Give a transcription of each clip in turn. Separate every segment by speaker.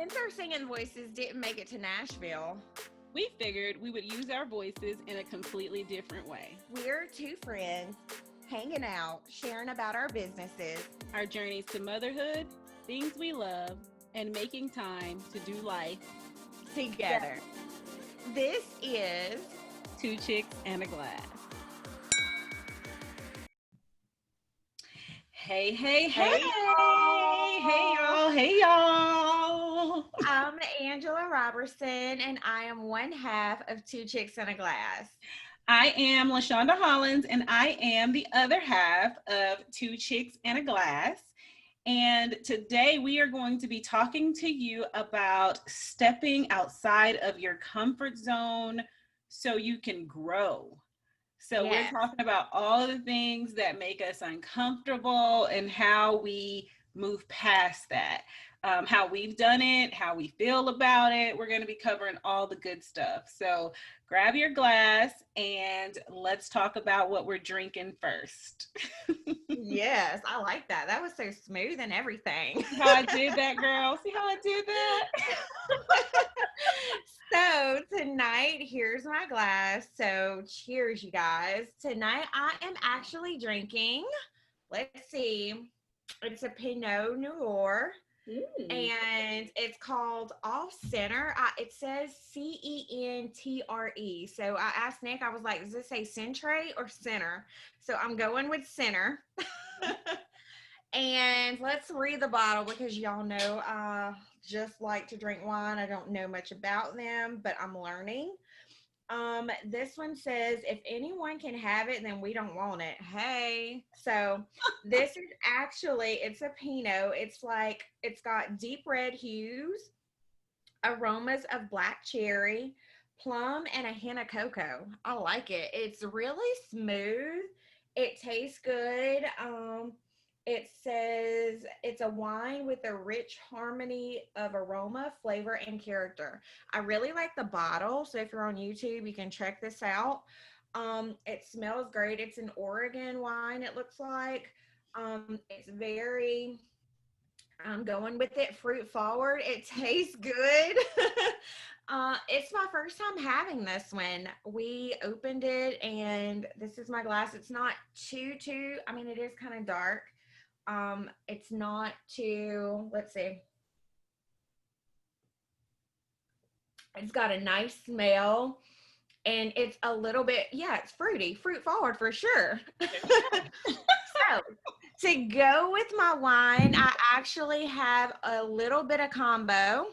Speaker 1: Since our singing voices didn't make it to Nashville,
Speaker 2: we figured we would use our voices in a completely different way.
Speaker 1: we're two friends hanging out, sharing about our businesses.
Speaker 2: Our journeys to motherhood, things we love, and making time to do life.
Speaker 1: Together. This is
Speaker 2: Two chicks and a glass. Hey, hey, hey. Hey, y'all. Hey, y'all.
Speaker 1: I'm Angela Robertson, and I am one half of Two Chicks and a Glass.
Speaker 2: I am LaShonda Hollins, and I am the other half of Two Chicks and a Glass. And today we are going to be talking to you about stepping outside of your comfort zone so you can grow. So
Speaker 1: Yes.
Speaker 2: we're talking about all the things that make us uncomfortable and how we move past that. How we've done it, how we feel about it. We're going to be covering all the good stuff. So grab your glass and let's talk about what we're drinking first.
Speaker 1: Yes, I like that. That was so smooth and everything.
Speaker 2: See how I did that, girl? See how I did that?
Speaker 1: So tonight, here's my glass. So cheers, you guys. Tonight, I am actually drinking, let's see, it's a Pinot Noir. And it's called Off Center. It says CENTRE. So I asked Nick, I was like, does it say Centre or Center? So I'm going with Center. And let's read the bottle because y'all know I just like to drink wine. I don't know much about them, but I'm learning. This one says, if anyone can have it, then we don't want it. Hey. So this is actually, it's a Pinot. It's got deep red hues, aromas of black cherry, plum, and a hint of cocoa. I like it. It's really smooth. It tastes good. It says it's a wine with a rich harmony of aroma, flavor, and character. I really like the bottle. So if you're on YouTube, you can check this out. It smells great. It's an Oregon wine, it looks like. It's very, I'm going with it fruit forward. It tastes good. It's my first time having this one. We opened it and this is my glass. It's not too, I mean, it is kind of dark. It's not too, let's see. It's got a nice smell and it's a little bit, yeah, it's fruity, fruit forward for sure. So to go with my wine, I actually have a little bit of combo.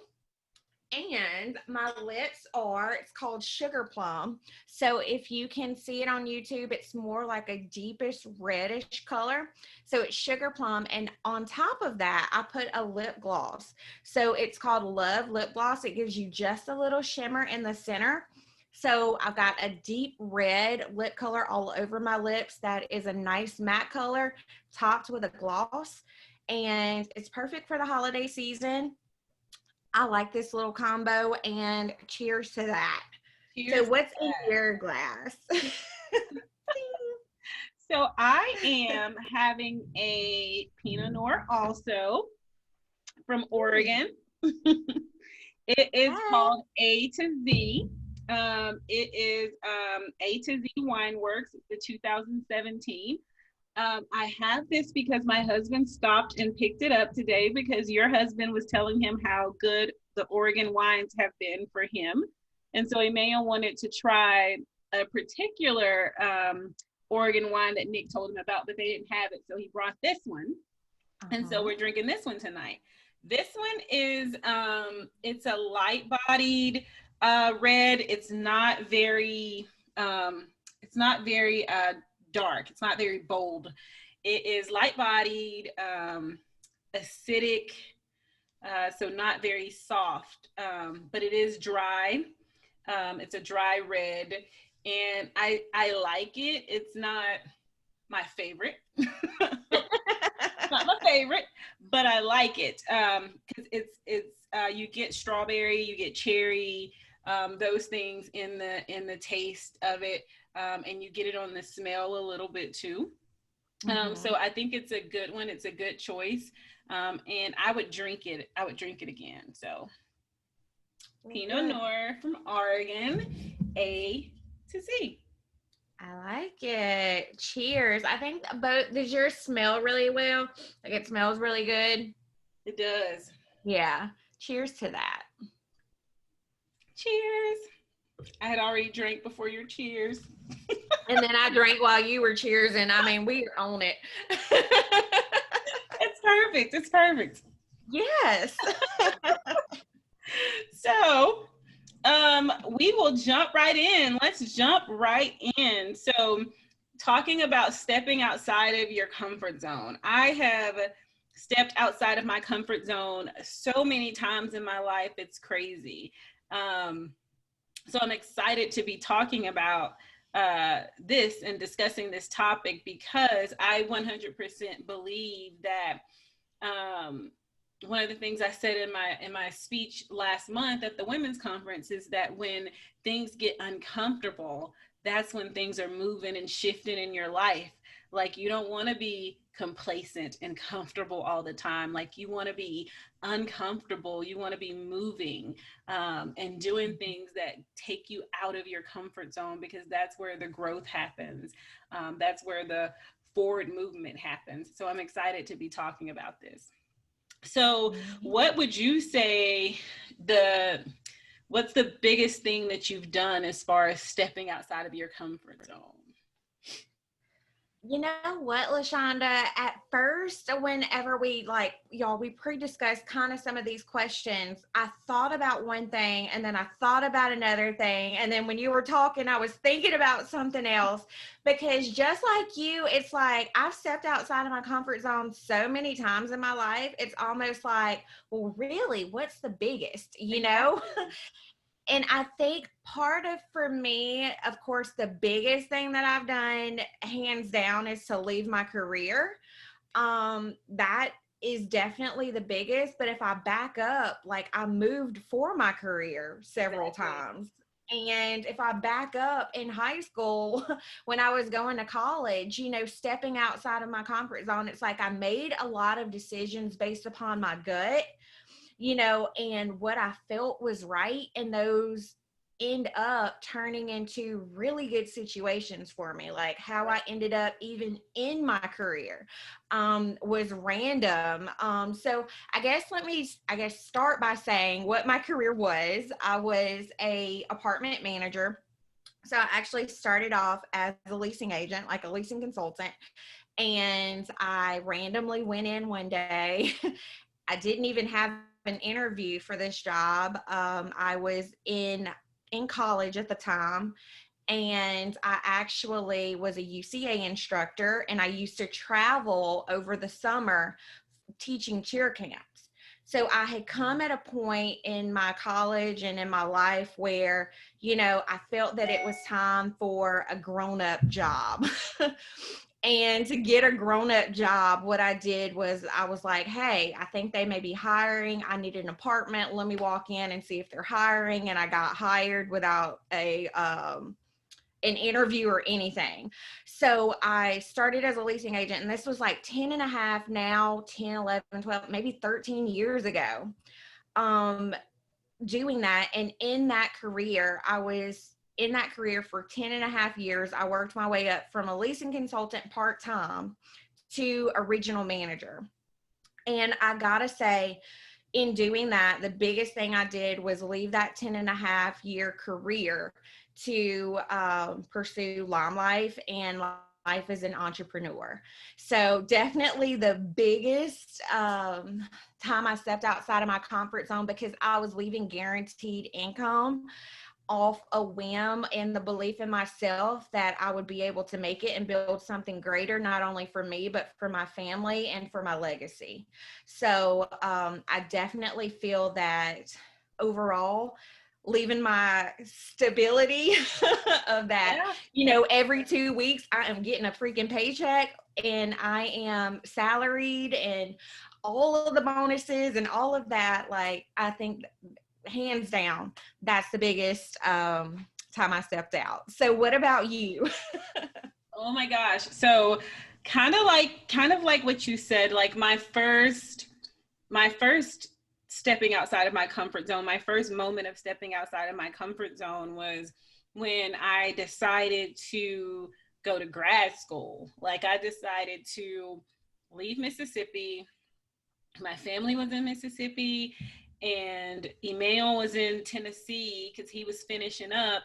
Speaker 1: And my lips are, it's called Sugar Plum. So if you can see it on YouTube, it's more like a deepish reddish color. So it's Sugar Plum. And on top of that, I put a lip gloss. So it's called Love Lip Gloss. It gives you just a little shimmer in the center. So I've got a deep red lip color all over my lips. That is a nice matte color topped with a gloss. And it's perfect for the holiday season. I like this little combo and cheers to that.
Speaker 2: Cheers
Speaker 1: so what's in your glass?
Speaker 2: So I am having a Pinot Noir also from Oregon. It is called A to Z. It is A to Z Wine Works. It's the 2017. I have this because my husband stopped and picked it up today because your husband was telling him how good the Oregon wines have been for him. And so he may have wanted to try a particular Oregon wine that Nick told him about, but they didn't have it. So he brought this one. And so we're drinking this one tonight. This one is, it's a light-bodied red. It's not very dark. It's not very bold. It is light-bodied, acidic, so not very soft, but it is dry. It's a dry red, and I like it. It's not my favorite. It's not my favorite, but I like it because it's you get strawberry, you get cherry, those things in the taste of it. And you get it on the smell a little bit too. So I think it's a good one. It's a good choice. And I would drink it. I would drink it again. So Pinot
Speaker 1: Good.
Speaker 2: Noir from Oregon, A to Z.
Speaker 1: I like it. Cheers. I think both, does yours smell really well? Like it smells really good?
Speaker 2: It does.
Speaker 1: Yeah. Cheers to that.
Speaker 2: Cheers. I had already drank before your cheers.
Speaker 1: And then I drank while you were cheersing. I mean, we are on it.
Speaker 2: It's perfect. It's perfect.
Speaker 1: Yes.
Speaker 2: So, we will jump right in. Let's jump right in. So, talking about stepping outside of your comfort zone. I have stepped outside of my comfort zone so many times in my life. It's crazy. So I'm excited to be talking about this and discussing this topic because I 100% believe that one of the things I said in my speech last month at the women's conference is that when things get uncomfortable, that's when things are moving and shifting in your life. Like you don't want to be complacent and comfortable all the time. Like you want to be uncomfortable. You want to be moving and doing things that take you out of your comfort zone because that's where the growth happens. That's where the forward movement happens. So I'm excited to be talking about this. So what would you say what's the biggest thing that you've done as far as stepping outside of your comfort zone?
Speaker 1: You know what, LaShonda? At first, whenever we we pre-discussed kind of some of these questions, I thought about one thing and then I thought about another thing. And then when you were talking, I was thinking about something else because just like you, it's like I've stepped outside of my comfort zone so many times in my life. It's almost like, well, really, what's the biggest, you know? And I think part of, for me, of course, the biggest thing that I've done, hands down, is to leave my career. That is definitely the biggest. But if I back up, like I moved for my career several times. And if I back up in high school, when I was going to college, you know, stepping outside of my comfort zone, it's like I made a lot of decisions based upon my gut, you know, and what I felt was right. And those end up turning into really good situations for me. Like how I ended up even in my career was random. So I guess start by saying what my career was. I was a apartment manager. So I actually started off as a leasing agent, like a leasing consultant. And I randomly went in one day. I didn't even have an interview for this job. I was in college at the time, and I actually was a UCA instructor, and I used to travel over the summer teaching cheer camps. So I had come at a point in my college and in my life where, you know, I felt that it was time for a grown-up job. And to get a grown-up job, what I did was I was like, hey, I think they may be hiring. I need an apartment. Let me walk in and see if they're hiring. And I got hired without an interview or anything. So I started as a leasing agent, and this was like 10 and a half now, 10, 11, 12, maybe 13 years ago, doing that. And in that career, I was in that career for 10 and a half years. I worked my way up from a leasing consultant part-time to a regional manager. And I gotta say, in doing that, the biggest thing I did was leave that 10 and a half year career to pursue Lime Life and life as an entrepreneur. So definitely the biggest time I stepped outside of my comfort zone, because I was leaving guaranteed income off a whim and the belief in myself that I would be able to make it and build something greater, not only for me, but for my family and for my legacy. So I definitely feel that overall, leaving my stability of that, you know, every 2 weeks, I am getting a freaking paycheck and I am salaried and all of the bonuses and all of that. Like, I think hands down, that's the biggest time I stepped out. So what about you?
Speaker 2: Oh my gosh. So kind of like what you said, like my first my first stepping outside of my comfort zone, my first moment of stepping outside of my comfort zone was when I decided to go to grad school. Like, I decided to leave Mississippi. My family was in Mississippi, and Emmanuel was in Tennessee because he was finishing up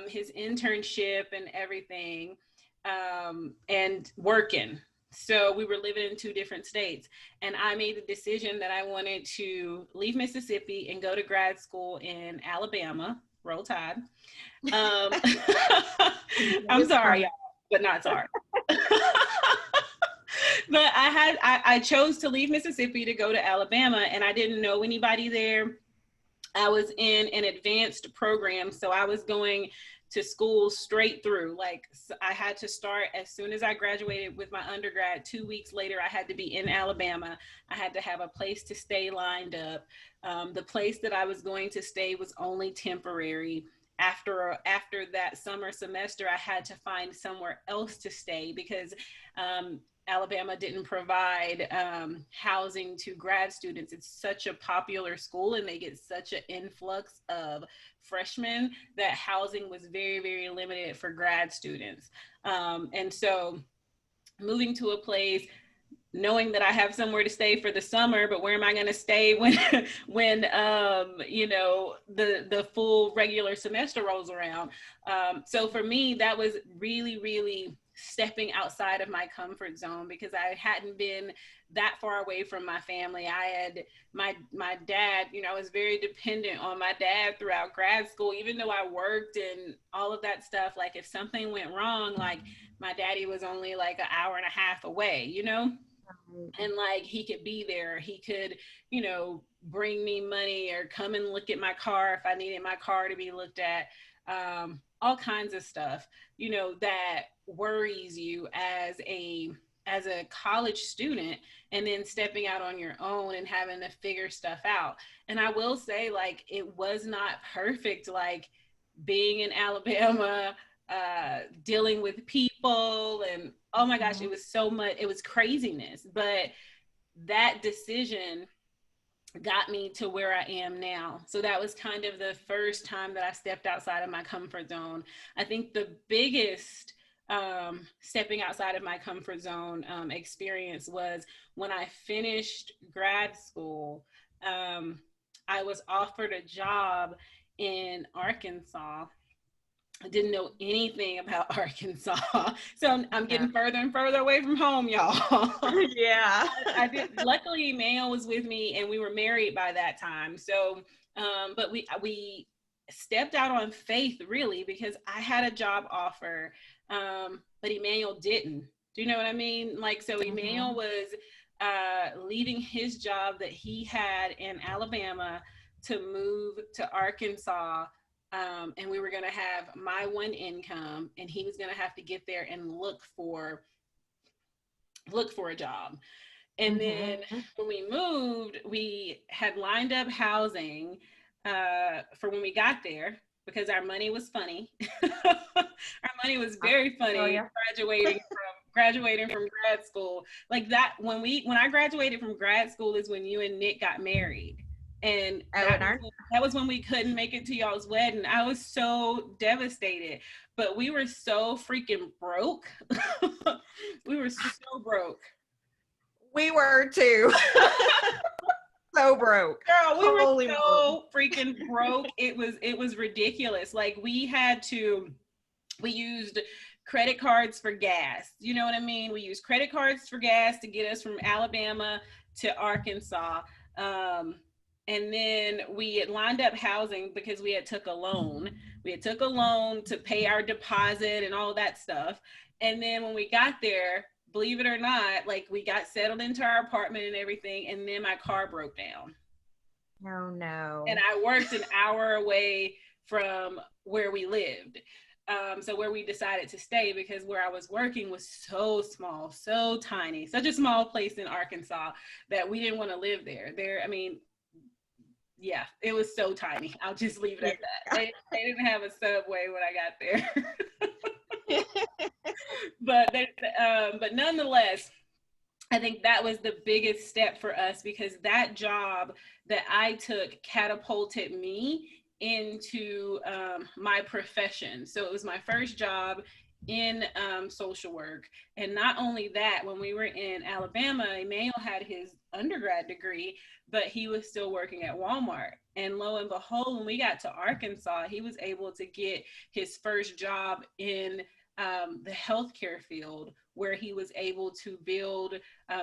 Speaker 2: his internship and everything, and working. So we were living in two different states, and I made the decision that I wanted to leave Mississippi and go to grad school in Alabama. Roll Tide. I'm sorry, y'all, but not sorry. But I chose to leave Mississippi to go to Alabama, and I didn't know anybody there. I was in an advanced program, so I was going to school straight through. Like, I had to start as soon as I graduated with my undergrad. 2 weeks later, I had to be in Alabama. I had to have a place to stay lined up. The place that I was going to stay was only temporary. After that summer semester, I had to find somewhere else to stay because Alabama didn't provide housing to grad students. It's such a popular school, and they get such an influx of freshmen that housing was very, very limited for grad students. And so moving to a place, knowing that I have somewhere to stay for the summer, but where am I going to stay when you know, the full regular semester rolls around? So for me, that was really, really stepping outside of my comfort zone, because I hadn't been that far away from my family. I had my dad, you know, I was very dependent on my dad throughout grad school, even though I worked and all of that stuff. Like, if something went wrong, like, my daddy was only like an hour and a half away, you know? And like, he could be there, he could, you know, bring me money or come and look at my car if I needed my car to be looked at. All kinds of stuff, you know, that worries you as a college student, and then stepping out on your own and having to figure stuff out. And I will say, like, it was not perfect, like, being in Alabama, dealing with people, and oh my gosh, it was so much, it was craziness. But that decision got me to where I am now. So that was kind of the first time that I stepped outside of my comfort zone. I think the biggest stepping outside of my comfort zone experience was when I finished grad school. I was offered a job in Arkansas. I didn't know anything about Arkansas. So I'm getting further and further away from home, y'all.
Speaker 1: Yeah.
Speaker 2: I did. Luckily, Emmanuel was with me, and we were married by that time. So, but we stepped out on faith, really, because I had a job offer, but Emmanuel didn't. Do you know what I mean? Like, so Emmanuel was leaving his job that he had in Alabama to move to Arkansas. And we were going to have my one income, and he was going to have to get there and look for a job. And then when we moved, we had lined up housing for when we got there, because our money was funny. Our money was very funny. Oh, yeah. graduating from grad school. Like that, when I graduated from grad school is when you and Nick got married. And that was when we couldn't make it to y'all's wedding. I was so devastated, but we were so freaking broke. We were so broke.
Speaker 1: We were too. So broke.
Speaker 2: Girl, we were so freaking broke. It was ridiculous. Like, we used credit cards for gas. You know what I mean? We used credit cards for gas to get us from Alabama to Arkansas. And then we had lined up housing because we had took a loan. We had took a loan to pay our deposit and all that stuff. And then when we got there, believe it or not, like, we got settled into our apartment and everything, and then my car broke down.
Speaker 1: Oh no.
Speaker 2: And I worked an hour away from where we lived. So where we decided to stay, because where I was working was so small, so tiny, such a small place in Arkansas that we didn't want to live there. I mean, yeah, it was so tiny. I'll just leave it at that. They didn't have a Subway when I got there. But nonetheless, I think that was the biggest step for us, because that job that I took catapulted me into my profession. So it was my first job in social work. And not only that, when we were in Alabama, Emmanuel had his undergrad degree, but he was still working at Walmart. And lo and behold, when we got to Arkansas, he was able to get his first job in the healthcare field, where he was able to build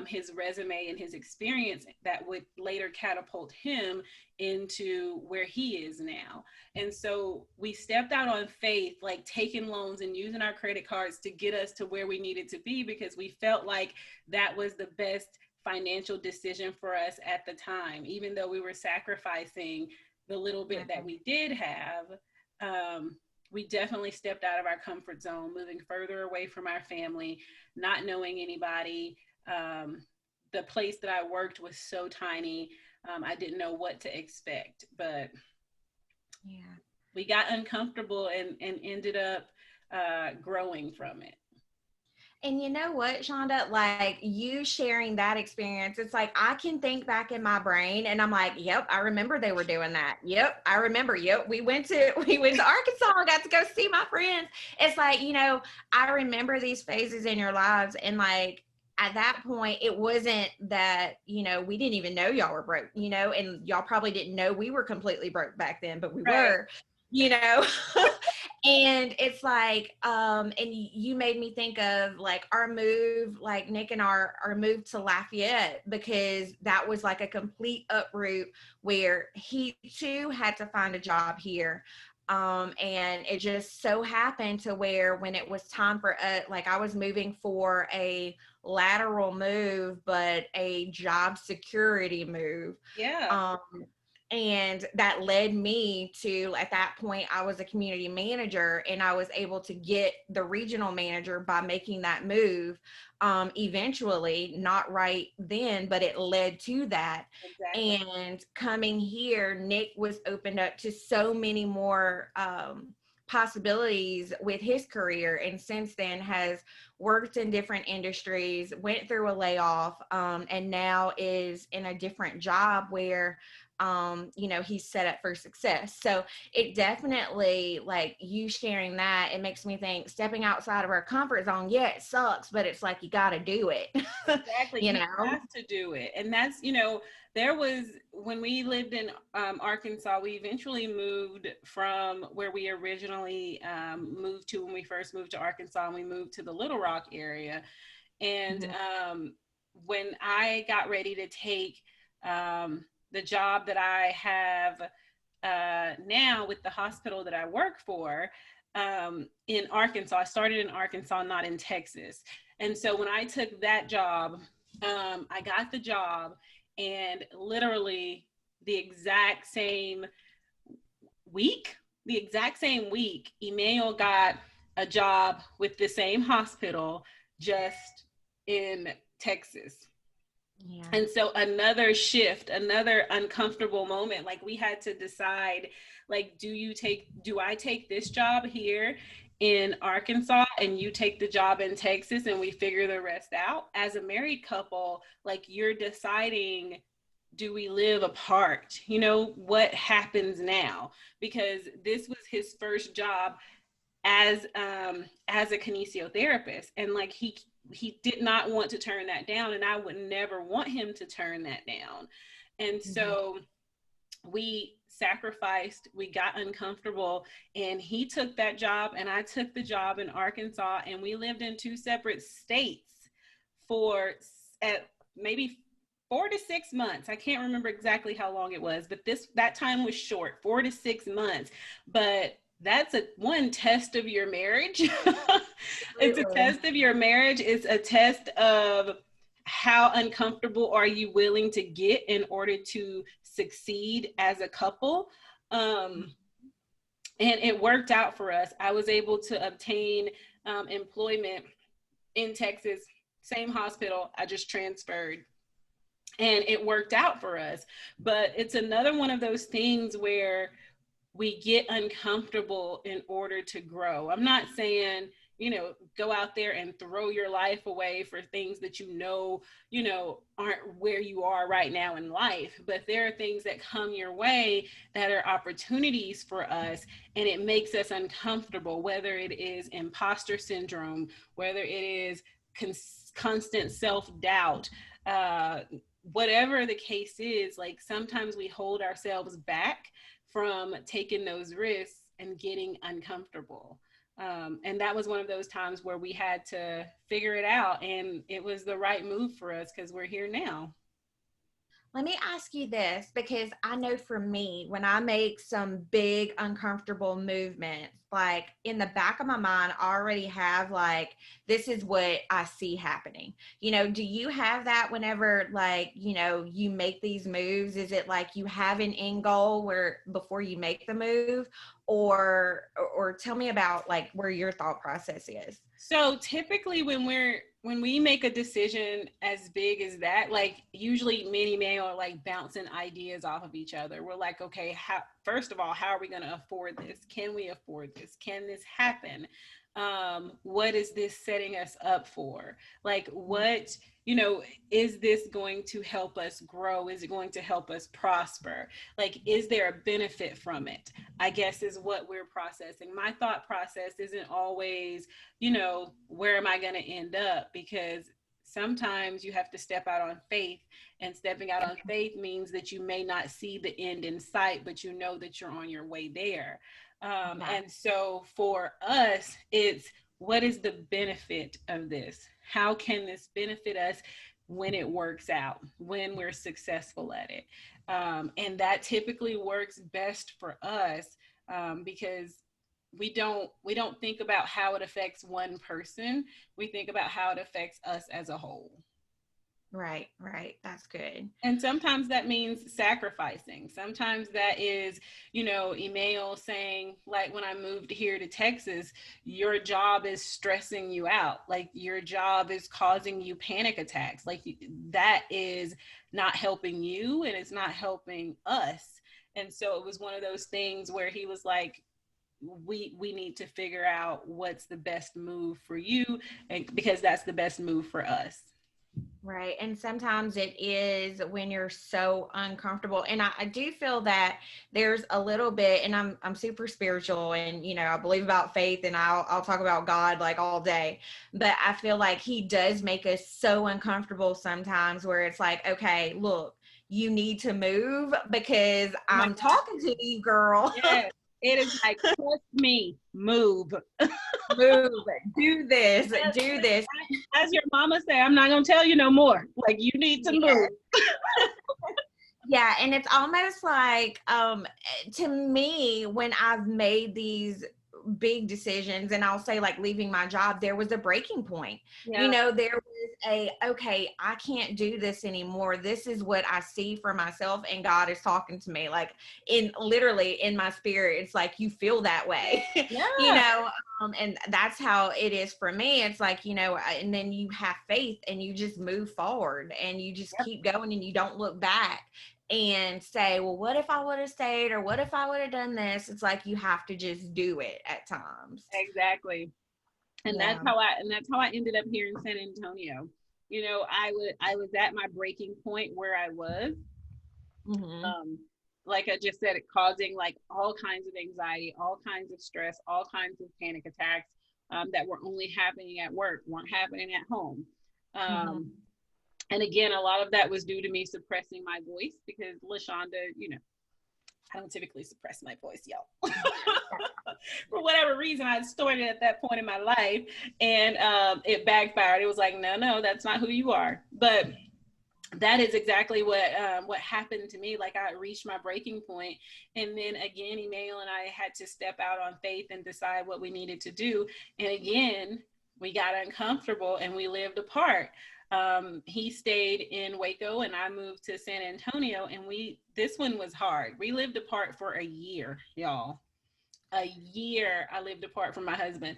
Speaker 2: his resume and his experience that would later catapult him into where he is now. And so we stepped out on faith, like taking loans and using our credit cards to get us to where we needed to be, because we felt like that was the best financial decision for us at the time, even though we were sacrificing the little bit that we did have. We definitely stepped out of our comfort zone, moving further away from our family, not knowing anybody. The place that I worked was so tiny. I didn't know what to expect, but
Speaker 1: Yeah.
Speaker 2: we got uncomfortable and ended up growing from it.
Speaker 1: And you know what, Shonda, like you sharing that experience, it's like I can think back in my brain and I'm like, yep, I remember they were doing that. Yep, I remember. Yep, we went to Arkansas and got to go see my friends. It's like, you know, I remember these phases in your lives, and like at that point it wasn't that, you know, we didn't even know y'all were broke, you know, and y'all probably didn't know we were completely broke back then, but we
Speaker 2: Right.
Speaker 1: were, you know. And it's like and you made me think of like our move, like Nick and our move to Lafayette, because that was like a complete uproot where he too had to find a job here. And it just so happened to where when it was time for like I was moving for a lateral move but a job security move.
Speaker 2: Yeah.
Speaker 1: um and that led me to, at that point I was a community manager, and I was able to get the regional manager by making that move. Eventually, not right then, but it led to that.
Speaker 2: Exactly.
Speaker 1: And coming here, Nick was opened up to so many more possibilities with his career, and since then has worked in different industries, went through a layoff, and now is in a different job where you know, he's set up for success. So it definitely, like you sharing that, it makes me think stepping outside of our comfort zone, yeah, it sucks, but it's like you got to do it.
Speaker 2: Exactly.
Speaker 1: You
Speaker 2: You
Speaker 1: know.
Speaker 2: have to do it. And that's, you know, there was, when we lived in Arkansas, we eventually moved from where we originally moved to when we first moved to Arkansas, and we moved to the Little Rock area. And
Speaker 1: Mhm.
Speaker 2: when I got ready to take the job that I have now with the hospital that I work for in Arkansas, I started in Arkansas, not in Texas. And so when I took that job, I got the job, and literally the exact same week, Emmanuel got a job with the same hospital, just in Texas.
Speaker 1: Yeah.
Speaker 2: And so another shift, another uncomfortable moment, like we had to decide, like, do I take this job here in Arkansas and you take the job in Texas and we figure the rest out? As a married couple, like, you're deciding, do we live apart? You know, what happens now? Because this was his first job as a kinesiotherapist, and like he did not want to turn that down, and I would never want him to turn that down. And
Speaker 1: Mhm.
Speaker 2: so we sacrificed, we got uncomfortable, and he took that job and I took the job in Arkansas, and we lived in two separate states for at maybe 4 to 6 months. I can't remember exactly how long it was, but that time was short, 4 to 6 months. But that's a one test of your marriage. It's a
Speaker 1: Absolutely.
Speaker 2: test of your marriage. It's a test of how uncomfortable are you willing to get in order to succeed as a couple. Um, and it worked out for us. I was able to obtain employment in Texas, same hospital. I just transferred, and it worked out for us. But it's another one of those things where we get uncomfortable in order to grow. I'm not saying go out there and throw your life away for things that aren't where you are right now in life. But there are things that come your way that are opportunities for us, and it makes us uncomfortable, whether it is imposter syndrome, whether it is constant self-doubt, whatever the case is. Like, sometimes we hold ourselves back from taking those risks and getting uncomfortable. And that was one of those times where we had to figure it out, and it was the right move for us because we're here now.
Speaker 1: Let me ask you this, because I know for me, when I make some big uncomfortable movements, like in the back of my mind, I already have like, this is what I see happening. Do you have that whenever like, you make these moves? Is it like you have an end goal where before you make the move, or tell me about like where your thought process is?
Speaker 2: So typically when we make a decision as big as that, like usually me and Emmanuel are like bouncing ideas off of each other. We're like, okay, first of all, how are we going to afford this? Can we afford this? Can this happen? What is this setting us up for? Like, what, is this going to help us grow? Is it going to help us prosper? Like, is there a benefit from it? I guess is what we're processing. My thought process isn't always, where am I going to end up? Because sometimes you have to step out on faith, and stepping out on faith means that you may not see the end in sight, but you know that you're on your way there. And so for us, it's, what is the benefit of this? How can this benefit us when it works out, when we're successful at it? And that typically works best for us, because we don't think about how it affects one person. We think about how it affects us as a whole.
Speaker 1: Right. That's good.
Speaker 2: And sometimes that means sacrificing. Sometimes that is, Emmanuel saying, like, when I moved here to Texas, your job is stressing you out. Like, your job is causing you panic attacks. Like, that is not helping you, and it's not helping us. And so it was one of those things where he was like, we need to figure out what's the best move for you, and because that's the best move for us.
Speaker 1: Right. And sometimes it is when you're so uncomfortable. And I do feel that there's a little bit, and I'm super spiritual, and, I believe about faith, and I'll talk about God like all day, but I feel like he does make us so uncomfortable sometimes where it's like, okay, look, you need to move because I'm talking to you, girl.
Speaker 2: Yes. It is like, trust me, move.
Speaker 1: Move, do this.
Speaker 2: As your mama say, I'm not going to tell you no more. Like, you need to move.
Speaker 1: Yeah, and it's almost like, to me, when I've made these big decisions, and I'll say like leaving my job, there was a breaking point.
Speaker 2: Yeah.
Speaker 1: There was okay, I can't do this anymore. This is what I see for myself, and God is talking to me, like, literally in my spirit. It's like you feel that way.
Speaker 2: Yeah.
Speaker 1: And that's how it is for me. It's like, and then you have faith, and you just move forward, and you just keep going, and you don't look back and say, well, what if I would have stayed, or what if I would have done this? It's like you have to just do it at times.
Speaker 2: Exactly. And that's how I ended up here in San Antonio. I was at my breaking point where I was. Mm-hmm. Like I just said, it causing like all kinds of anxiety, all kinds of stress, all kinds of panic attacks, that were only happening at work, weren't happening at home. And again, a lot of that was due to me suppressing my voice, because LaShonda, I don't typically suppress my voice, y'all. For whatever reason, I started at that point in my life, and it backfired. It was like, no, that's not who you are. But that is exactly what happened to me. Like, I reached my breaking point, and then again, Emmanuel and I had to step out on faith and decide what we needed to do. And again, we got uncomfortable, and we lived apart. He stayed in Waco, and I moved to San Antonio, and this one was hard. We lived apart for a year, y'all. A year I lived apart from my husband.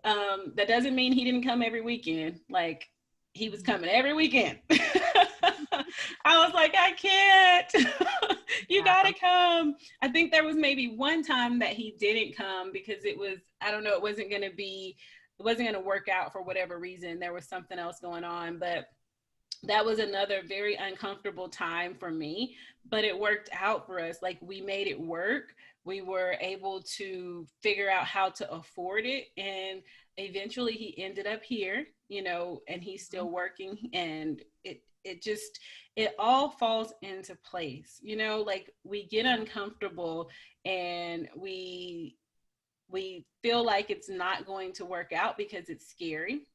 Speaker 2: That doesn't mean he didn't come every weekend. Like, he was coming every weekend. I was like, I can't. You gotta come. I think there was maybe one time that he didn't come because it was, I don't know, it wasn't gonna be wasn't going to work out for whatever reason. There was something else going on, but that was another very uncomfortable time for me, but it worked out for us. Like, we made it work. We were able to figure out how to afford it. And eventually he ended up here, you know, and he's still working, and it just, it all falls into place, you know, like we get uncomfortable and we feel like it's not going to work out because it's scary.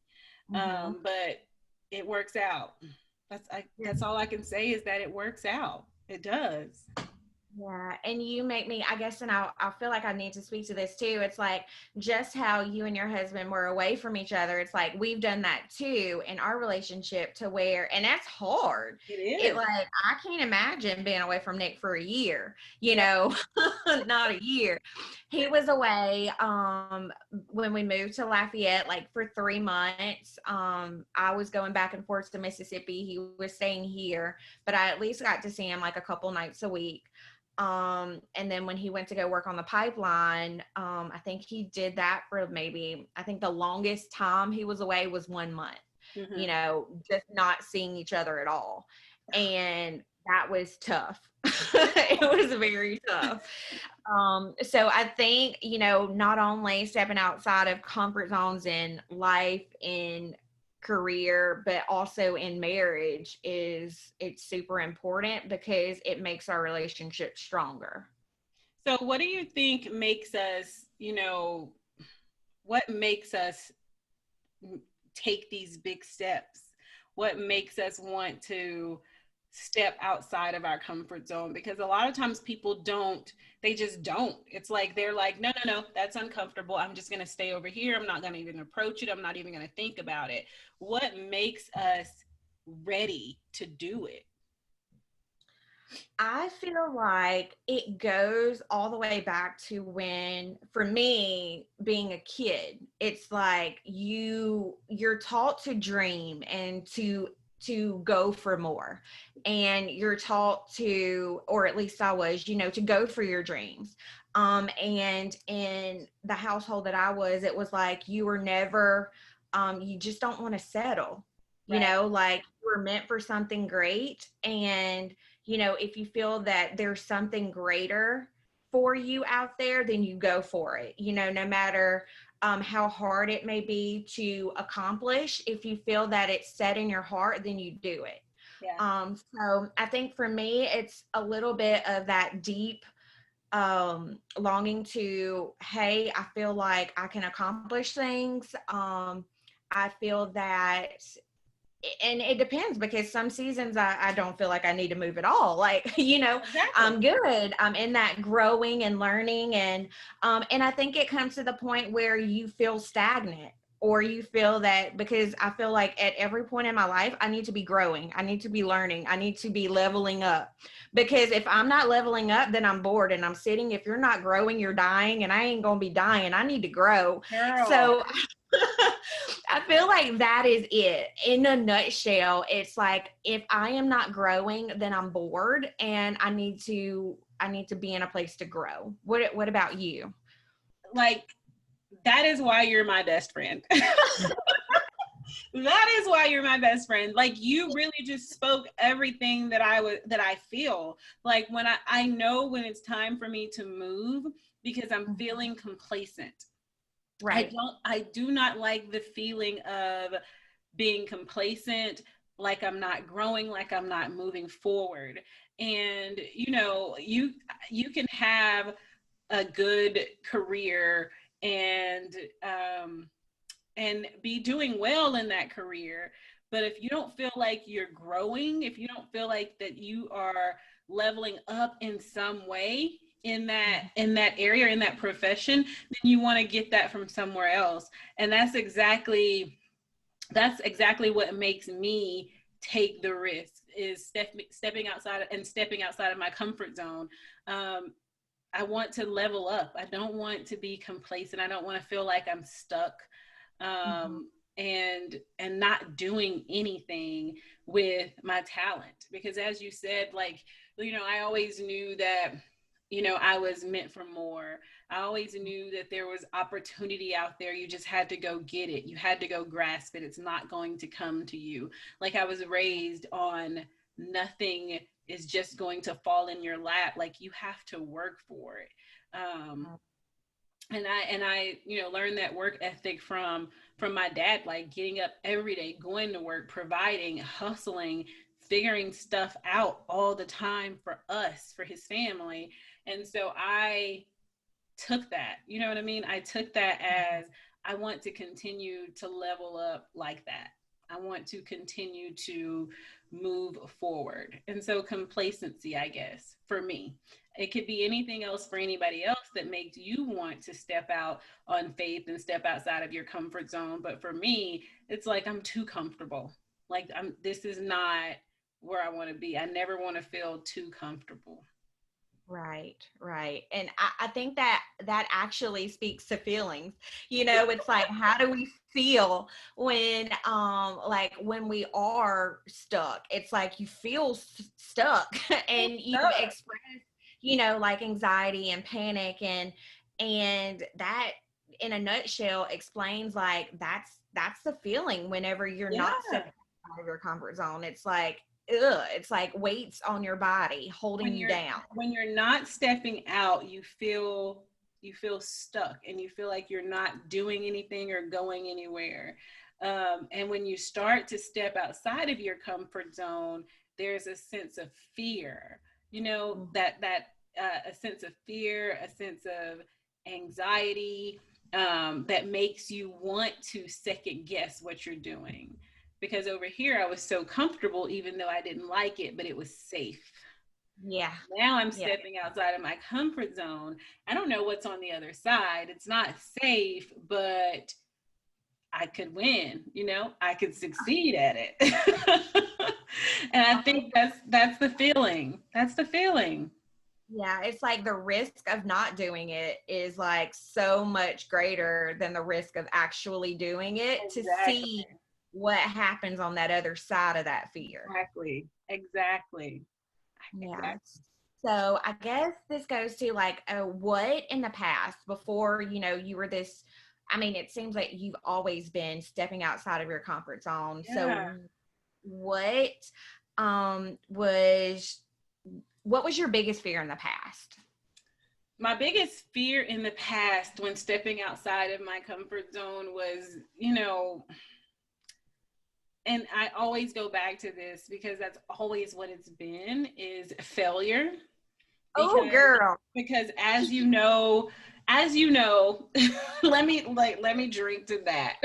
Speaker 2: But it works out. That's all I can say, is that it works out. It does.
Speaker 1: Yeah, and you make me, I guess, and I feel like I need to speak to this too. It's like just how you and your husband were away from each other. It's like we've done that too in our relationship, to where, and that's hard.
Speaker 2: It
Speaker 1: It
Speaker 2: is.
Speaker 1: like, I can't imagine being away from Nick for a year, you know, not a year. He was away when we moved to Lafayette, like for 3 months. I was going back and forth to Mississippi. He was staying here, but I at least got to see him like a couple nights a week. And then when he went to go work on the pipeline, I think he did that for maybe, I think the longest time he was away was 1 month, you know, just not seeing each other at all. And that was tough. It was very tough. So I think, you know, not only stepping outside of comfort zones in life, in career, but also in marriage, it's super important because it makes our relationship stronger.
Speaker 2: So what do you think makes us, you know, what makes us take these big steps? What makes us want to step outside of our comfort zone? Because a lot of times people don't, they just don't. It's like they're like, no, no, no, that's uncomfortable. I'm just going to stay over here. I'm not going to even approach it. I'm not even going to think about it. What makes us ready to do it?
Speaker 1: I feel like it goes all the way back to when, for me, being a kid, it's like you're taught to dream and to go for more. And you're taught to, or at least I was, you know, to go for your dreams. And in the household that I was, it was like you were never, you just don't want to settle, you
Speaker 2: Right.
Speaker 1: know, like you were meant for something great. And you know, if you feel that there's something greater for you out there, then you go for it, you know, no matter how hard it may be to accomplish. If you feel that it's set in your heart, then you do it.
Speaker 2: Yeah.
Speaker 1: So I think for me, it's a little bit of that deep longing to, hey, I feel like I can accomplish things. I feel that, and it depends, because some seasons I don't feel like I need to move at all. Like, you know,
Speaker 2: Exactly.
Speaker 1: I'm good. I'm in that growing and learning. And I think it comes to the point where you feel stagnant, or you feel that, because I feel like at every point in my life, I need to be growing. I need to be learning. I need to be leveling up, because if I'm not leveling up, then I'm bored and I'm sitting. If you're not growing, you're dying, and I ain't going to be dying. I need to grow.
Speaker 2: Girl.
Speaker 1: So I feel like that is it in a nutshell. It's like, if I am not growing, then I'm bored, and I need to be in a place to grow. What about you?
Speaker 2: Like, that is why you're my best friend. That is why you're my best friend. Like, you really just spoke everything that I feel. Like, when I know when it's time for me to move, because I'm feeling complacent.
Speaker 1: Right.
Speaker 2: I do not like the feeling of being complacent, like I'm not growing, like I'm not moving forward. And you know, you can have a good career and and be doing well in that career, but if you don't feel like you're growing, if you don't feel like that you are leveling up in some way in that area, in that profession, then you want to get that from somewhere else. And that's exactly what makes me take the risk, is stepping outside of my comfort zone. um, I want to level up. I don't want to be complacent. I don't want to feel like I'm stuck,
Speaker 1: Mhm.
Speaker 2: and not doing anything with my talent. Because as you said, like, you know, I always knew that you know, I was meant for more. I always knew that there was opportunity out there. You just had to go get it. You had to go grasp it. It's not going to come to you. Like I was raised on nothing is just going to fall in your lap. Like you have to work for it. Um, and I you know learned that work ethic from my dad, like getting up every day, going to work, providing, hustling, figuring stuff out all the time for us, for his family. And so I took that, you know what I mean? I took that as I want to continue to level up like that. I want to continue to move forward. And so complacency, I guess, for me, it could be anything else for anybody else that makes you want to step out on faith and step outside of your comfort zone. But for me, it's like I'm too comfortable. Like this is not where I want to be. I never want to feel too comfortable.
Speaker 1: Right, right. And I think that that actually speaks to feelings. You know, it's like, how do we feel like when we are stuck? It's like you feel stuck and you express, you know, like anxiety and panic and that in a nutshell explains like that's the feeling whenever you're
Speaker 2: Yeah.
Speaker 1: not stepping out of your comfort zone. It's like, ugh, it's like weights on your body holding you down.
Speaker 2: When you're not stepping out, you feel stuck and you feel like you're not doing anything or going anywhere. And when you start to step outside of your comfort zone, there's a sense of fear, you know, a sense of fear, a sense of anxiety, that makes you want to second guess what you're doing. Because over here, I was so comfortable, even though I didn't like it, but it was safe.
Speaker 1: Yeah.
Speaker 2: Now I'm stepping outside of my comfort zone. I don't know what's on the other side. It's not safe, but I could win, you know, I could succeed at it. And I think that's the feeling. That's the feeling.
Speaker 1: Yeah, it's like the risk of not doing it is like so much greater than the risk of actually doing it to see what happens on that other side of that fear.
Speaker 2: Exactly.
Speaker 1: Yeah. So I guess this goes to like what in the past before, you know, you were this, I mean, it seems like you've always been stepping outside of your comfort zone.
Speaker 2: Yeah.
Speaker 1: So um was what was your biggest fear in the past?
Speaker 2: My biggest fear in the past when stepping outside of my comfort zone was, you know, and I always go back to this because that's always what it's been, is failure.
Speaker 1: Oh, girl.
Speaker 2: Because as you know, let me drink to that.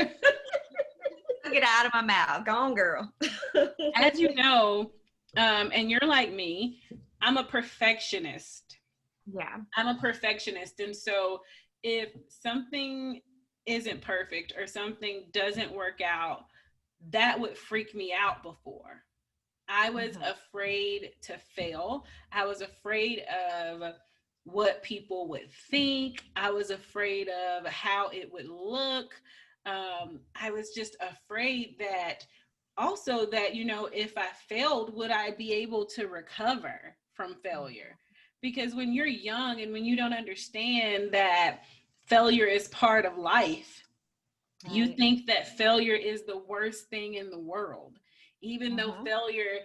Speaker 1: Get out of my mouth. Go on, girl.
Speaker 2: As you know, and you're like me, I'm a perfectionist.
Speaker 1: Yeah.
Speaker 2: I'm a perfectionist. And so if something isn't perfect or something doesn't work out, that would freak me out before. I was afraid to fail. I was afraid of what people would think. I was afraid of how it would look. I was just afraid that also that, you know, if I failed, would I be able to recover from failure? Because when you're young and when you don't understand that failure is part of life, you think that failure is the worst thing in the world, even though failure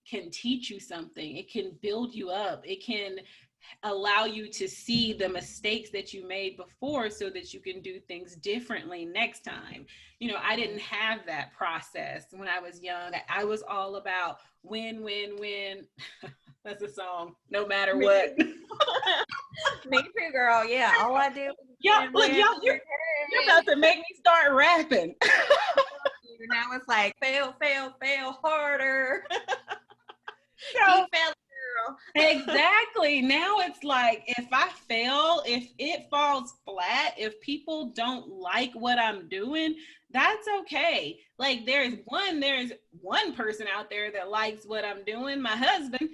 Speaker 2: can teach you something. It can build you up. It can allow you to see the mistakes that you made before so that you can do things differently next time. You know, I didn't have that process when I was young. I was all about win, win, win. That's a song, no matter what.
Speaker 1: Me too, girl. Yeah, all I do.
Speaker 2: Y'all, look, you're about to make me start rapping.
Speaker 1: Now it's like fail, fail, fail harder.
Speaker 2: So, exactly. Now it's like if I fail, if it falls flat, if people don't like what I'm doing, that's okay. Like there's one person out there that likes what I'm doing, my husband.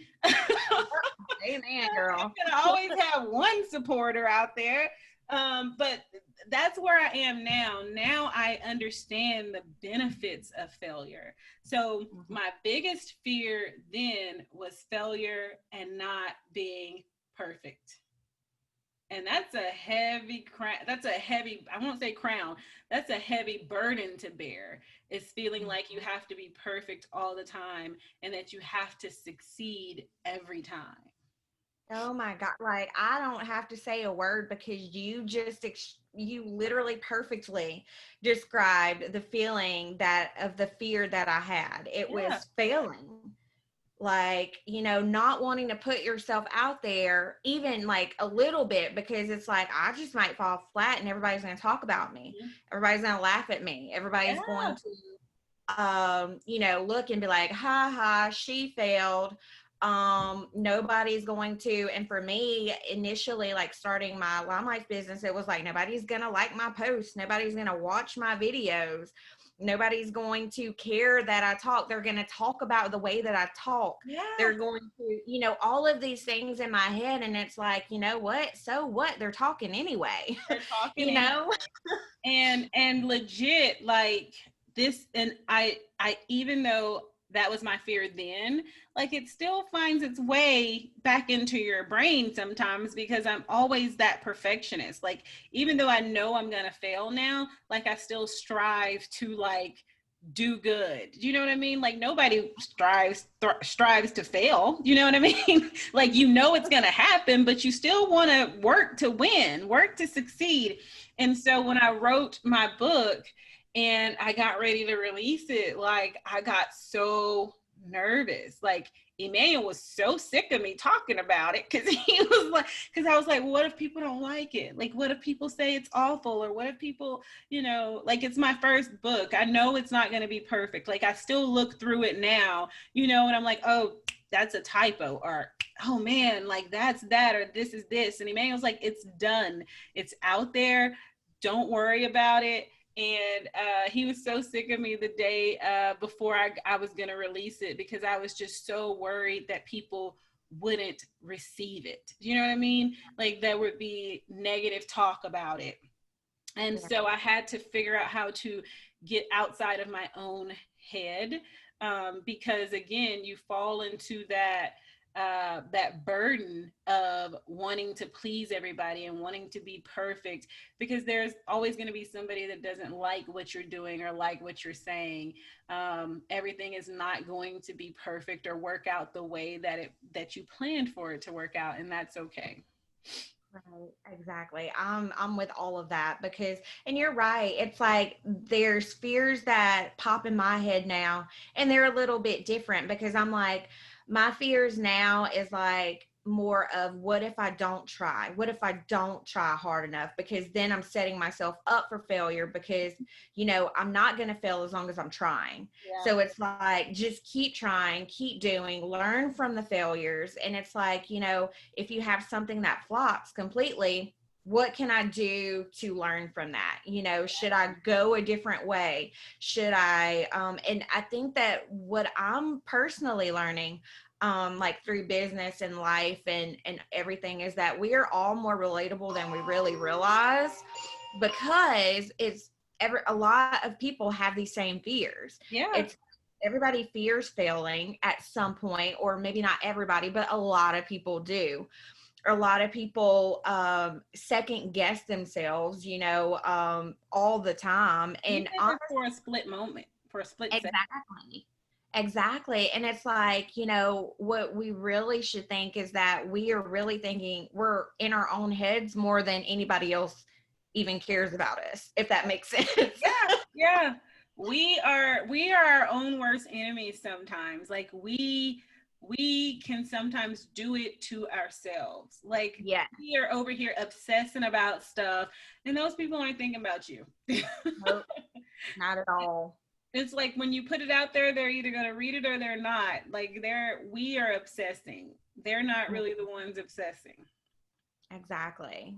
Speaker 1: Amen, girl.
Speaker 2: You can always have one supporter out there. But that's where I am now. Now I understand the benefits of failure. So my biggest fear then was failure and not being perfect. And that's a heavy crown. That's a heavy, I won't say crown, that's a heavy burden to bear. It's feeling like you have to be perfect all the time and that you have to succeed every time.
Speaker 1: Oh my God. Like, I don't have to say a word because you just, you literally perfectly described the feeling that of the fear that I had. It
Speaker 2: Yeah.
Speaker 1: was failing. Like, not wanting to put yourself out there even like a little bit because it's like, I just might fall flat and everybody's going to talk about me.
Speaker 2: Mhm.
Speaker 1: Everybody's going to laugh at me. Everybody's going
Speaker 2: Yeah.
Speaker 1: to, look and be like, ha ha, she failed. Nobody's going to, and for me, initially, like starting my Lime Life business, it was like, nobody's going to like my posts. Nobody's going to watch my videos. Nobody's going to care that I talk. They're going to talk about the way that I talk.
Speaker 2: Yeah.
Speaker 1: They're going to, all of these things in my head. And it's like, you know what? So what? They're talking anyway.
Speaker 2: They're talking
Speaker 1: you
Speaker 2: anyway.
Speaker 1: know?
Speaker 2: And legit, like this, and I even though that was my fear then, like it still finds its way back into your brain sometimes because I'm always that perfectionist. Like even though I know I'm gonna fail now, like I still strive to like do good. You know what I mean? Like nobody strives to fail. You know what I mean? Like it's gonna happen, but you still want to work to win, work to succeed. And so when I wrote my book and I got ready to release it, like I got so nervous. Like Emmanuel was so sick of me talking about it because because I was like, what if people don't like it? Like, what if people say it's awful? Or what if people, like it's my first book. I know it's not going to be perfect. Like, I still look through it now, and I'm like, oh, that's a typo, or oh man, like that's that, or this is this. And Emmanuel's like, it's done. It's out there. Don't worry about it. And he was so sick of me the day before I was going to release it because I was just so worried that people wouldn't receive it. You know what I mean? Like there would be negative talk about it. And so I had to figure out how to get outside of my own head because again, you fall into that burden of wanting to please everybody and wanting to be perfect because there's always going to be somebody that doesn't like what you're doing or like what you're saying. Everything is not going to be perfect or work out the way that you planned for it to work out, and that's okay.
Speaker 1: Right, exactly. I'm with all of that because, and you're right. It's like there's fears that pop in my head now, and they're a little bit different because I'm like, my fears now is like more of what if I don't try? What if I don't try hard enough? Because then I'm setting myself up for failure because, I'm not going to fail as long as I'm trying.
Speaker 2: Yeah.
Speaker 1: So it's like, just keep trying, keep doing, learn from the failures. And it's like, if you have something that flops completely, what can I do to learn from that? Should I go a different way? Should I, and I think that what I'm personally learning, like through business and life and everything is that we are all more relatable than we really realize because a lot of people have these same fears.
Speaker 2: Yeah.
Speaker 1: It's everybody fears failing at some point, or maybe not everybody, but a lot of people do. A lot of people second guess themselves, all the time. And
Speaker 2: Even for a split moment, for a split second.
Speaker 1: exactly. And it's like, what we really should think is that we are really thinking we're in our own heads more than anybody else even cares about us, if that makes sense.
Speaker 2: Yeah, yeah. We are our own worst enemies sometimes. Like we can sometimes do it to ourselves. Like
Speaker 1: Yeah.
Speaker 2: we are over here obsessing about stuff and those people aren't thinking about you.
Speaker 1: Nope, not at all.
Speaker 2: It's like when you put it out there, they're either going to read it or they're not. Like we are obsessing. They're not really the ones obsessing.
Speaker 1: Exactly.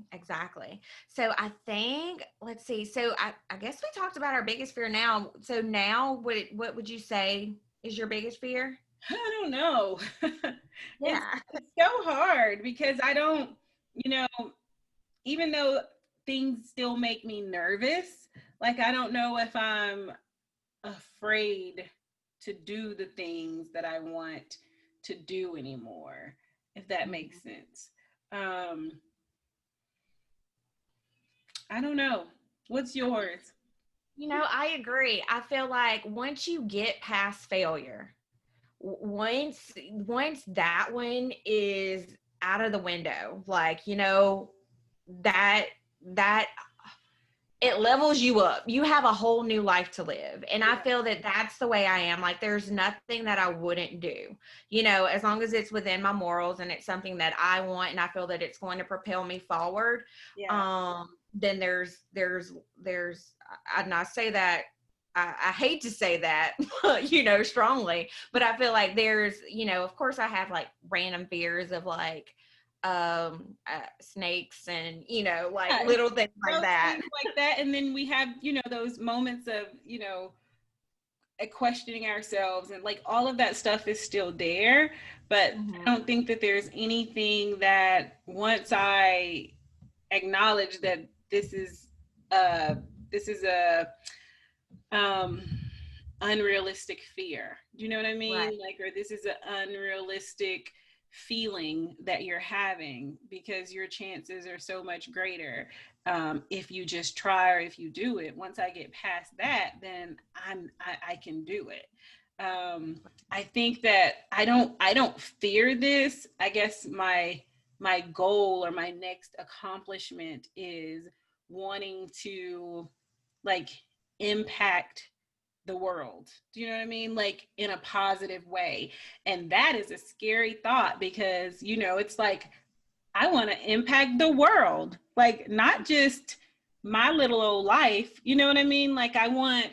Speaker 1: So I think, let's see. So I guess we talked about our biggest fear now. So now what would you say is your biggest fear?
Speaker 2: I don't know. it's
Speaker 1: Yeah.
Speaker 2: it's so hard because I don't, you know, even though things still make me nervous, like I don't know if I'm afraid to do the things that I want to do anymore, if that makes sense. Um, I don't know. What's yours?
Speaker 1: I agree. I feel like once you get past failure, once that one is out of the window, like, that that it levels you up. You have a whole new life to live. And I feel that that's the way I am. Like, there's nothing that I wouldn't do, as long as it's within my morals and it's something that I want and I feel that it's going to propel me forward.
Speaker 2: Yeah.
Speaker 1: Then and I say that, I hate to say that, strongly, but I feel like there's, of course I have like random fears of like, snakes and, like
Speaker 2: Yeah,
Speaker 1: little things like
Speaker 2: those
Speaker 1: that.
Speaker 2: things like that. And then we have, those moments of, questioning ourselves, and like all of that stuff is still there. But I don't think that there's anything that, once I acknowledge that this is a um unrealistic fear. Do you know what I mean?
Speaker 1: Right.
Speaker 2: Like, or this is an unrealistic feeling that you're having, because your chances are so much greater if you just try, or if you do it. Once I get past that, then I can do it. I think that I don't fear this. I guess my goal, or my next accomplishment, is wanting to, like, impact the world. Do you know what I mean? Like, in a positive way. And that is a scary thought, because, it's like, I want to impact the world, like, not just my little old life. You know what I mean? Like, I want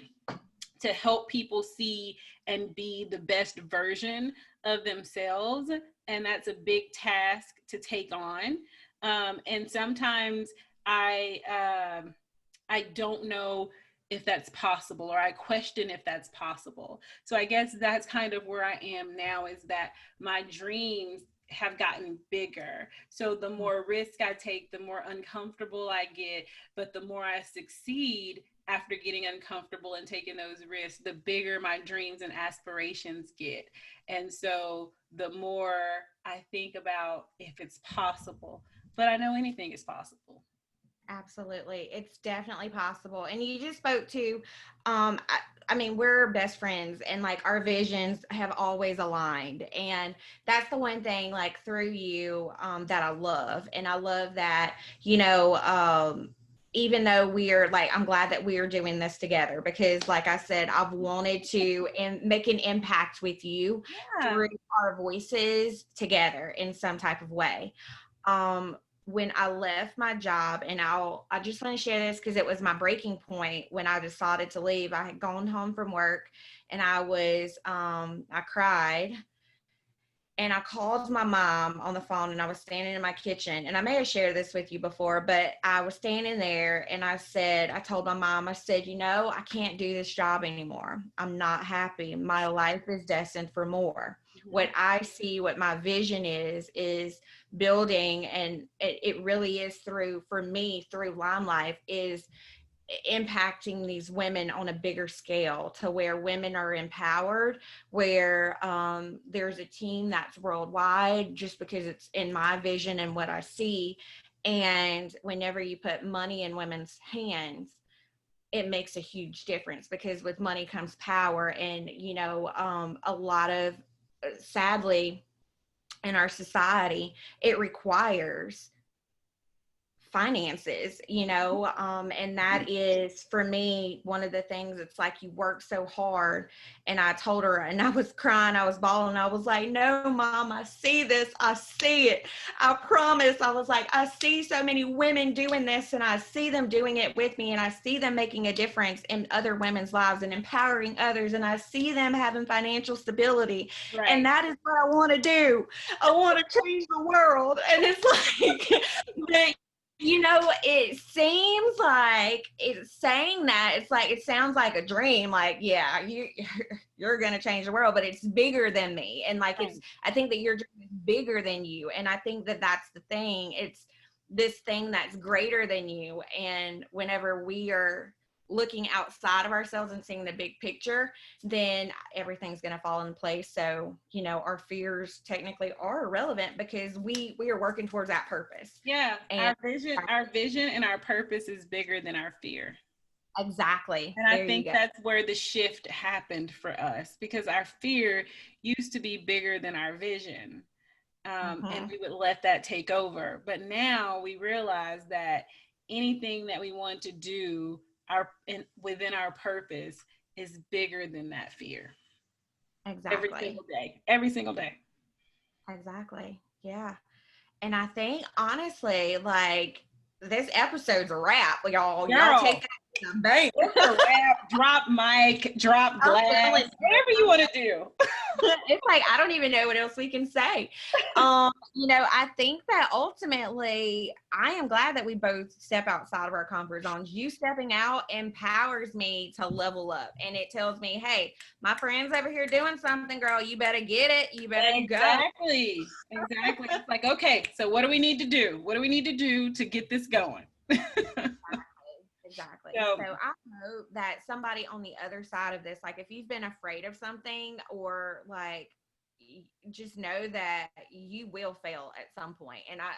Speaker 2: to help people see and be the best version of themselves. And that's a big task to take on. And sometimes I, I don't know if that's possible, or I question if that's possible. So I guess that's kind of where I am now, is that my dreams have gotten bigger. So the more risk I take, the more uncomfortable I get, but the more I succeed after getting uncomfortable and taking those risks, the bigger my dreams and aspirations get. And so the more I think about if it's possible, but I know anything is possible.
Speaker 1: Absolutely. It's definitely possible. And you just spoke to, I mean, we're best friends and like our visions have always aligned. And that's the one thing, like through you, that I love. And I love that, even though we're like, I'm glad that we are doing this together because, like I said, I've wanted to make an impact with you
Speaker 2: Yeah.
Speaker 1: through our voices together in some type of way. Um, when I left my job, and I just want to share this because it was my breaking point when I decided to leave. I had gone home from work and I cried and I called my mom on the phone, and I was standing in my kitchen, and I may have shared this with you before, but I was standing there and I told my mom, I said, I can't do this job anymore. I'm not happy. My life is destined for more. What I see, what my vision is building, and it really is for me, through Lime Life, is impacting these women on a bigger scale to where women are empowered, where there's a team that's worldwide, just because it's in my vision and what I see. And whenever you put money in women's hands, it makes a huge difference, because with money comes power. And a lot of, sadly, in our society, it requires finances, and that is for me one of the things. It's like, you work so hard. And I told her, and I was crying, I was bawling, I was like, no, mom, I see this, I see it, I promise. I was like, I see so many women doing this, and I see them doing it with me, and I see them making a difference in other women's lives and empowering others, and I see them having financial stability. And
Speaker 2: Right.
Speaker 1: that is what I want to do. I want to change the world. And it's like, but it seems like it's saying that, it's like, it sounds like a dream, like, yeah, you're gonna change the world, but it's bigger than me. And like,
Speaker 2: Right.
Speaker 1: I think that your dream is bigger than you, and I think that that's the thing. It's this thing that's greater than you. And whenever we are looking outside of ourselves and seeing the big picture, then everything's going to fall in place. So, you know, our fears technically are irrelevant because we are working towards that purpose.
Speaker 2: Yeah,
Speaker 1: And
Speaker 2: our vision and our purpose is bigger than our fear.
Speaker 1: exactly.
Speaker 2: And I
Speaker 1: There you
Speaker 2: think
Speaker 1: go.
Speaker 2: that's where the shift happened for us, because our fear used to be bigger than our vision. And
Speaker 1: Mm-hmm.
Speaker 2: we would let that take over. But now we realize that anything that we want to do within our purpose is bigger than that fear. Every
Speaker 1: Exactly.
Speaker 2: single day, every single day.
Speaker 1: Exactly. Yeah. And I think honestly, like this episode's a wrap, y'all. Y'all take
Speaker 2: Girl,
Speaker 1: that to the bank.
Speaker 2: it's a wrap. Drop mic, drop
Speaker 1: I'm
Speaker 2: glass,
Speaker 1: feeling
Speaker 2: whatever you want to do.
Speaker 1: it's like I don't even know what else we can say. You know, I think that ultimately I am glad that we both step outside of our comfort zones. You stepping out empowers me to level up, and it tells me, hey, my friend's over here doing something, girl. You better get it. You better go.
Speaker 2: Exactly. Exactly. It's like, okay, so what do we need to do? What do we need to do to get this going?
Speaker 1: Exactly.
Speaker 2: So,
Speaker 1: So I hope that somebody on the other side of this, like if you've been afraid of something or like just know that you will fail at some point. And I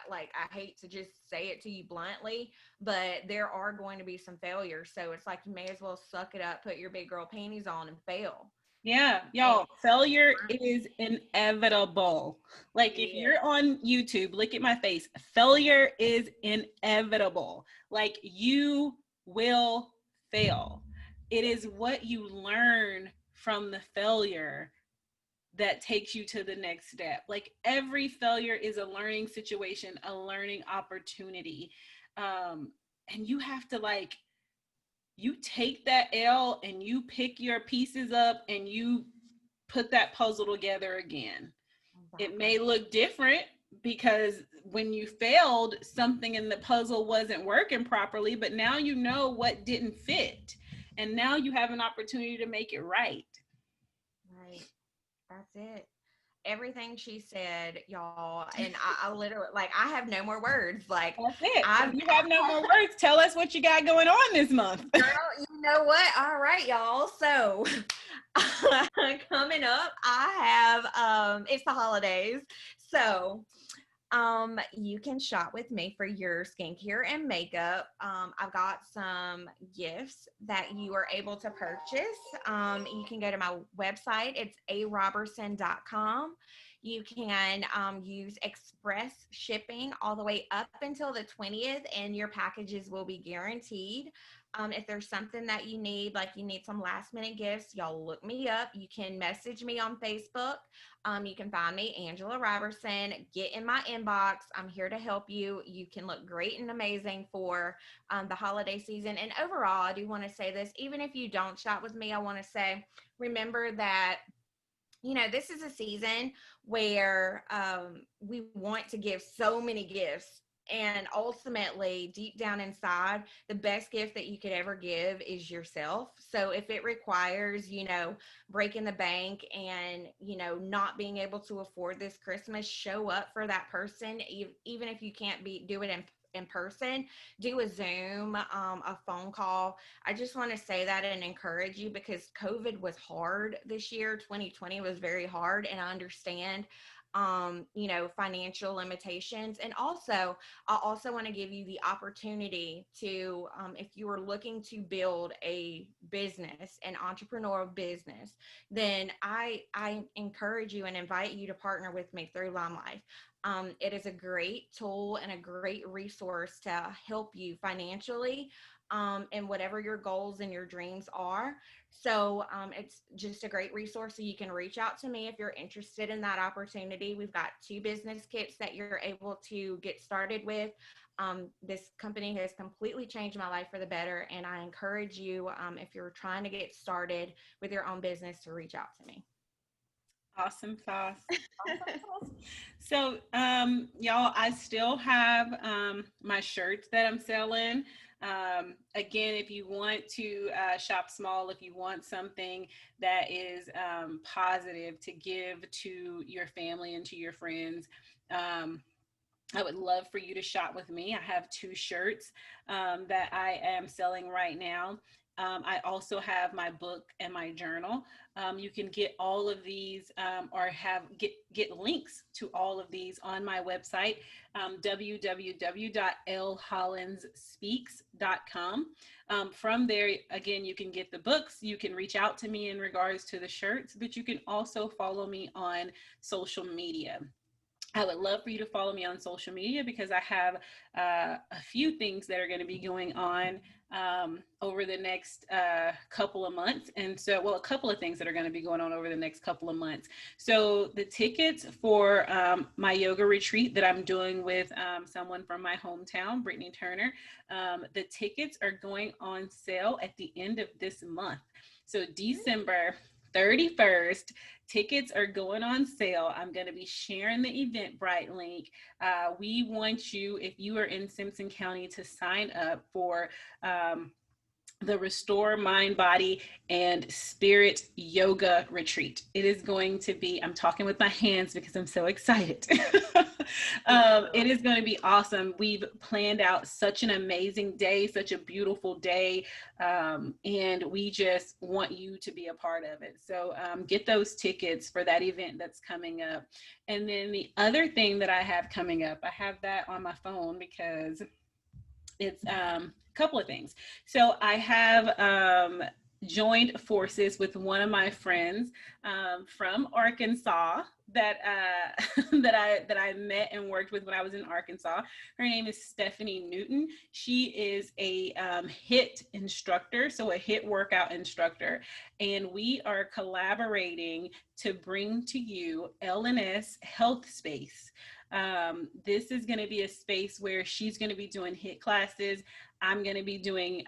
Speaker 1: hate to just say it to you bluntly, but there are going to be some failures. So it's like you may as well suck it up, put your big girl panties on and fail.
Speaker 2: yeah,
Speaker 1: And
Speaker 2: y'all, failure is inevitable. Like, if
Speaker 1: yeah,
Speaker 2: you're on YouTube, look at my face. Failure is inevitable. Like, you will fail. It is what you learn from the failure that takes you to the next step. Like, every failure is a learning situation, a learning opportunity. And you have to, like, you take that L and you pick your pieces up and you put that puzzle together again. It
Speaker 1: exactly.
Speaker 2: may look different because when you failed, something in the puzzle wasn't working properly, but now you know what didn't fit. And now you have an opportunity to make it right.
Speaker 1: Right. That's it. Everything she said, y'all, and I literally like I have no more words. Like
Speaker 2: That's it.
Speaker 1: I've
Speaker 2: If you have no more words, tell us what you got going on this month.
Speaker 1: girl, you know what? All right, y'all. So coming up, I have it's the holidays. So you can shop with me for your skincare and makeup. I've got some gifts that you are able to purchase. You can go to my website. It's aroberson.com. You can use express shipping all the way up until the 20th, and your packages will be guaranteed. If there's something that you need, like you need some last minute gifts, y'all look me up. You can message me on Facebook. You can find me, Angela Robertson. Get in my inbox. I'm here to help you. You can look great and amazing for the holiday season. And overall, I do want to say this, even if you don't shop with me, I want to say, remember that you know, this is a season where we want to give so many gifts. And ultimately, deep down inside, the best gift that you could ever give is yourself. So if it requires, you know, breaking the bank and, you know, not being able to afford this Christmas, show up for that person, even if you can't do it in person, do a Zoom, a phone call. I just want to say that and encourage you because COVID was hard this year. 2020 was very hard, and I understand you know, financial limitations. And also, I also want to give you the opportunity to, if you are looking to build a business, an entrepreneurial business, then I encourage you and invite you to partner with me through Lime Life. It is a great tool and a great resource to help you financially and whatever your goals and your dreams are. So it's just a great resource. So you can reach out to me if you're interested in that opportunity. We've got 2 business kits that you're able to get started with. This company has completely changed my life for the better. And I encourage you, if you're trying to get started with your own business, to reach out to me.
Speaker 2: Awesome sauce. Awesome sauce. So, y'all, I still have my shirts that I'm selling. Again, if you want to shop small, if you want something that is positive to give to your family and to your friends, I would love for you to shop with me. I have 2 shirts that I am selling right now. I also have my book and my journal. You can get all of these or get links to all of these on my website, www.lhollandsspeaks.com. From there, again, you can get the books. You can reach out to me in regards to the shirts, but you can also follow me on social media. I would love for you to follow me on social media because I have a few things that are going to be going on over the next couple of months. And so, well, a couple of things that are going to be going on over the next couple of months. So the tickets for my yoga retreat that I'm doing with someone from my hometown, Brittany Turner, the tickets are going on sale at the end of this month. So December 31st, tickets are going on sale. I'm going to be sharing the Eventbrite link. We want you, if you are in Simpson County, to sign up for the Restore Mind, Body, and Spirit Yoga Retreat. It is going to be, I'm talking with my hands because I'm so excited. It is going to be awesome. We've planned out such an amazing day, such a beautiful day, and we just want you to be a part of it. So get those tickets for that event that's coming up. And then the other thing that I have coming up, I have that on my phone because it's a couple of things. So I have joined forces with one of my friends from Arkansas that that I met and worked with when I was in Arkansas. Her name is Stephanie Newton. She is a HIIT instructor, so a HIIT workout instructor, and we are collaborating to bring to you LNS Health Space. This is going to be a space where she's going to be doing HIIT classes. I'm going to be doing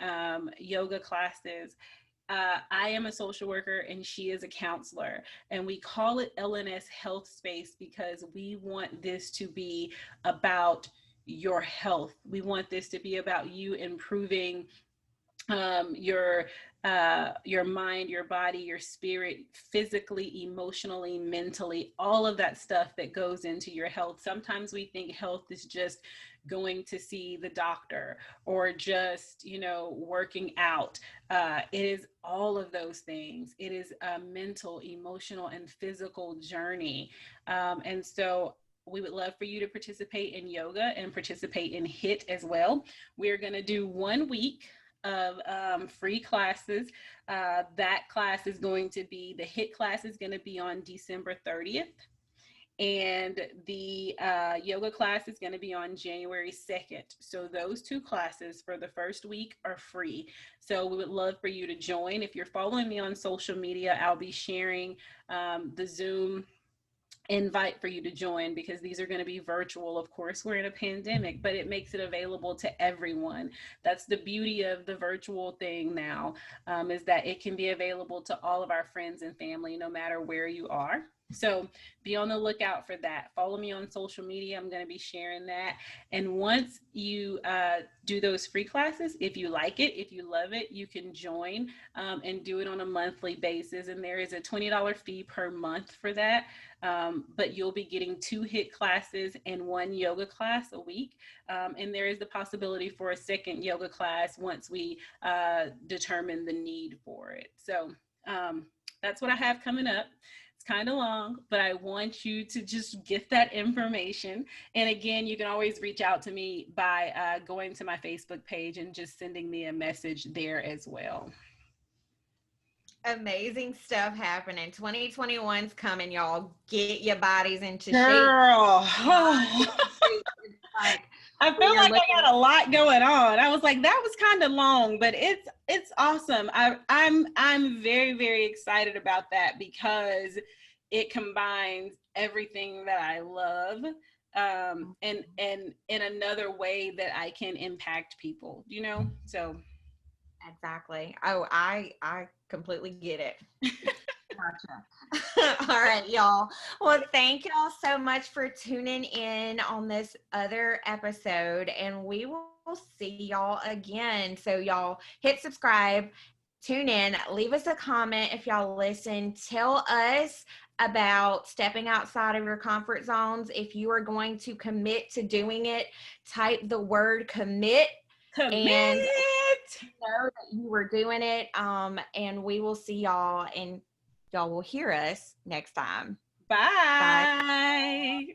Speaker 2: yoga classes. I am a social worker and she is a counselor, and we call it LNS Health Space because we want this to be about your health. We want this to be about you improving your mind, your body, your spirit, physically, emotionally, mentally, all of that stuff that goes into your health. Sometimes we think health is just going to see the doctor or just, working out. It is all of those things. It is a mental, emotional, and physical journey. And so we would love for you to participate in yoga and participate in HIIT as well. We're going to do 1 week of free classes. That class is going to be, the HIIT class is going to be on December 30th. And the yoga class is going to be on January 2nd. So those 2 classes for the first week are free. So we would love for you to join. If you're following me on social media, I'll be sharing the Zoom invite for you to join because these are going to be virtual. Of course, we're in a pandemic, but it makes it available to everyone. That's the beauty of the virtual thing now, is that it can be available to all of our friends and family, no matter where you are. So be on the lookout for that. Follow me on social media. I'm going to be sharing that. And once you do those free classes, if you like it, if you love it, you can join and do it on a monthly basis. And there is a $20 fee per month for that. But you'll be getting 2 HIIT classes and 1 yoga class a week. And there is the possibility for a second yoga class once we determine the need for it. So that's what I have coming up. It's kind of long, but I want you to just get that information. And again, you can always reach out to me by going to my Facebook page and just sending me a message there as well.
Speaker 1: Amazing stuff happening. 2021's coming, y'all. Get your bodies into
Speaker 2: Girl.
Speaker 1: shape.
Speaker 2: I feel like I got a lot going on. I was like, that was kind of long, but it's awesome. I'm very, very excited about that because it combines everything that I love and in another way that I can impact people, so.
Speaker 1: Exactly. Oh, I completely get it. Gotcha. All right, y'all. Well, thank y'all so much for tuning in on this other episode, and we will see y'all again. So y'all hit subscribe, tune in, leave us a comment if y'all listen. Tell us about stepping outside of your comfort zones. If you are going to commit to doing it, type the word commit.
Speaker 2: Commit.
Speaker 1: know that you were doing it. And we will see y'all, and y'all will hear us next time.
Speaker 2: Bye.